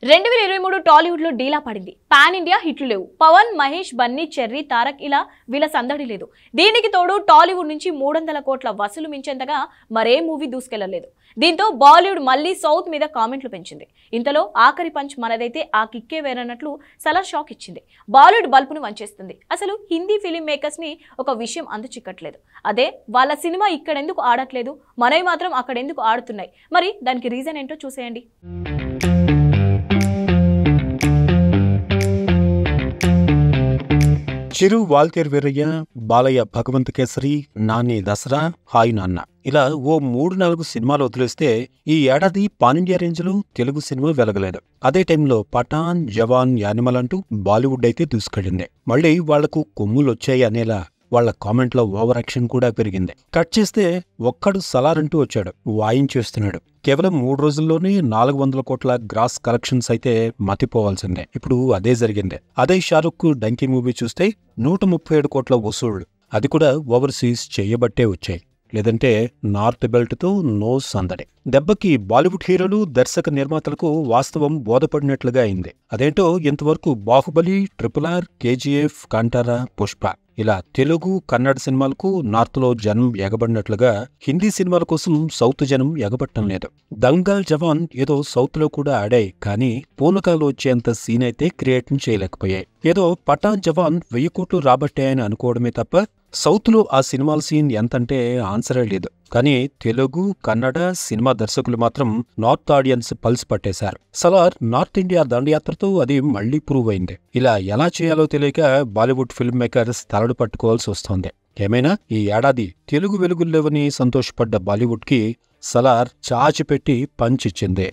2023 టాలీవుడ్ లో డీలా పడింది. పాన్ ఇండియా హిట్లు లేవు. పవన్, మహేష్, బన్నీ, చెర్రీ, తారక్ ఇలా వీళ్ళ సందడి లేదు. దీనికి తోడు టాలీవుడ్ నుంచి 300 కోట్ల వసూలు మించేంతగా మరే మూవీ దూసుకెళ్లలేదు. దీంతో బాలీవుడ్ మళ్ళీ సౌత్ మీద కామెంట్లు పెంచింది. ఇంతలో ఆఖరి పంచ్ మనదైతే ఆ కిక్కే వేరన్నట్లు సలార్ షాక్ ఇచ్చింది. బాలీవుడ్ బల్పును వంచేస్తుంది. అసలు హిందీ ఫిలిం మేకర్స్ ని ఒక విషయం చిక్కట్లేదు. అదే వాళ్ళ సినిమా ఇక్కడెందుకు ఆడట్లేదు, మనవి మాత్రం అక్కడెందుకు ఆడుతున్నాయి. మరి దానికి రీజన్ ఏంటో చూసేయండి. చిరు, వాల్తేరు వీరయ్య, బాలయ్య భగవంత్ కేసరి, నాని దసరా, హాయ్ నాన్న ఇలా ఓ 3-4 సినిమాలు వదిలేస్తే ఈ ఏడాది పాన్ ఇండియా రేంజ్ లో తెలుగు సినిమా వెలగలేదు. అదే టైంలో పఠాన్, జవాన్, యానిమల్ అంటూ బాలీవుడ్ అయితే దూసుకెళ్ళింది. మళ్ళీ వాళ్లకు కొమ్ములొచ్చాయి అనేలా వాళ్ల కామెంట్లో ఓవర్ యాక్షన్ కూడా పెరిగింది. కట్ చేస్తే ఒక్కడు సలార్ అంటూ వచ్చాడు, వాయించేస్తున్నాడు. కేవలం 3 రోజుల్లోనే 400 కోట్ల గ్రాస్ కలెక్షన్స్ అయితే మతిపోవాల్సిందే. ఇప్పుడు అదే జరిగింది. అదే షారుఖ్ డంకీ మూవీ చూస్తే 137 కోట్ల వసూళ్లు, అది కూడా ఓవర్సీస్ చేయబట్టే వచ్చాయి. లేదంటే నార్త్ బెల్ట్ తో నో సందడి. దెబ్బకి బాలీవుడ్ హీరోలు, దర్శక నిర్మాతలకు వాస్తవం బోధపడినట్లుగా అయింది. అదేంటో ఇంతవరకు బాహుబలి, RRR, KGF, కాంటారా, పుష్ప ఇలా తెలుగు, కన్నడ సినిమాలకు నార్త్ లో జనం ఎగబడినట్లుగా హిందీ సినిమాల కోసం సౌత్ జనం ఎగబట్టం లేదు. దంగల్, జవాన్ ఏదో సౌత్ లో కూడా ఆడాయి, కానీ పూనకాలు వచ్చేంత సీన్ అయితే క్రియేట్ చేయలేకపోయాయి. ఏదో పఠాన్, జవాన్ 1000 కోట్లు రాబట్టాయని అనుకోవడమే తప్ప సౌత్ లో ఆ సినిమాల సీన్ ఎంతంటే ఆన్సరే లేదు. కానీ తెలుగు, కన్నడ సినిమా దర్శకులు మాత్రం నార్త్ ఆడియన్స్ పల్స్ పట్టేశారు. సలార్ నార్త్ ఇండియా దండయాత్రతో అది మళ్లీ ప్రూవ్ అయింది. ఇలా ఎలా చేయాలో తెలియక బాలీవుడ్ ఫిల్మ్ మేకర్స్ తలడు పట్టుకోవాల్సి వస్తోంది. ఏమైనా ఈ ఏడాది తెలుగు వెలుగుల్లేవని సంతోషపడ్డ బాలీవుడ్ కి సలార్ చాచిపెట్టి పంచ్ ఇచ్చింది.